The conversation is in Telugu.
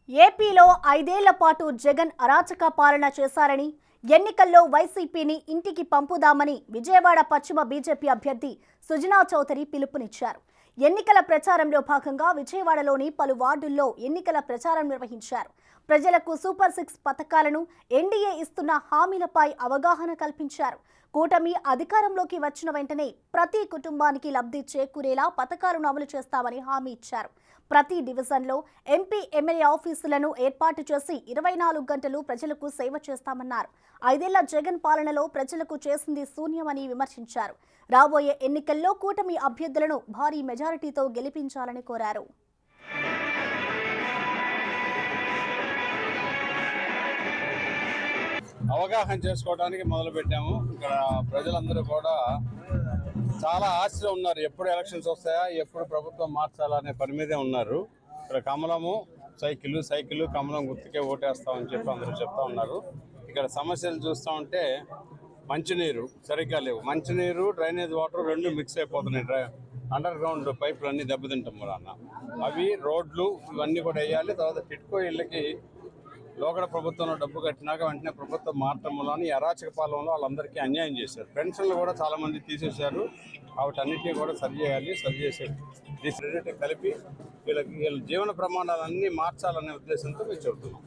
ఏపీలో 5 ఏళ్ల పాటు జగన్ అరాచక పాలన చేశారని, ఎన్నికల్లో వైసీపీని ఇంటికి పంపుదామని విజయవాడ పశ్చిమ బీజేపీ అభ్యర్థి సుజనా చౌదరి పిలుపునిచ్చారు. ఎన్నికల ప్రచారంలో భాగంగా విజయవాడలోని పలు వార్డుల్లో ఎన్నికల ప్రచారం నిర్వహించారు. ప్రజలకు సూపర్ 6 పథకాలను, ఎన్డీఏ ఇస్తున్న హామీలపై అవగాహన కల్పించారు. కూటమి అధికారంలోకి వచ్చిన వెంటనే ప్రతి కుటుంబానికి లబ్ధి చేకూరేలా పథకాలను అమలు చేస్తామని హామీ ఇచ్చారు. ప్రతి డివిజన్లో ఎంపీ, ఎమ్మెల్యే ఆఫీసులను ఏర్పాటు చేసి 24 గంటలు ప్రజలకు సేవ చేస్తామన్నారు. 5 ఏళ్ల జగన్ పాలనలో ప్రజలకు చేసింది శూన్యమని విమర్శించారు. రాబోయే ఎన్నికల్లో కూటమి అభ్యర్థులను భారీ మెజారిటీతో గెలిపించాలని కోరారు. అవగాహన చేసుకోవడానికి మొదలు పెట్టాము. ఇక్కడ ప్రజలందరూ కూడా చాలా ఆశలో ఉన్నారు. ఎప్పుడు ఎలక్షన్స్ వస్తాయా, ఎప్పుడు ప్రభుత్వం మార్చాలనే పని మీదే ఉన్నారు. ఇక్కడ కమలము సైకిల్ కమలం గుర్తుకే ఓటేస్తామని చెప్పి అందరూ చెప్తా ఉన్నారు. ఇక్కడ సమస్యలు చూస్తూ ఉంటే మంచినీరు సరిగ్గా లేవు. మంచినీరు, డ్రైనేజ్ వాటర్ రెండు మిక్స్ అయిపోతున్నాయి. అండర్ గ్రౌండ్ పైపులు అన్నీ దెబ్బతింటాం వలన అవి రోడ్లు ఇవన్నీ కూడా వేయాలి. తర్వాత టిట్కో ఇళ్ళకి లోకల్ ప్రభుత్వంలో డబ్బు కట్టినాక వెంటనే ప్రభుత్వం మారటం వల్ల ఈ అరాచక పాలనలో వాళ్ళందరికీ అన్యాయం చేశారు. పెన్షన్లు కూడా చాలామంది తీసేశారు. వాటన్నిటినీ కూడా సరిచేసి కలిపి వీళ్ళ జీవన ప్రమాణాలన్నీ మార్చాలనే ఉద్దేశంతో మేము చెబుతున్నాం.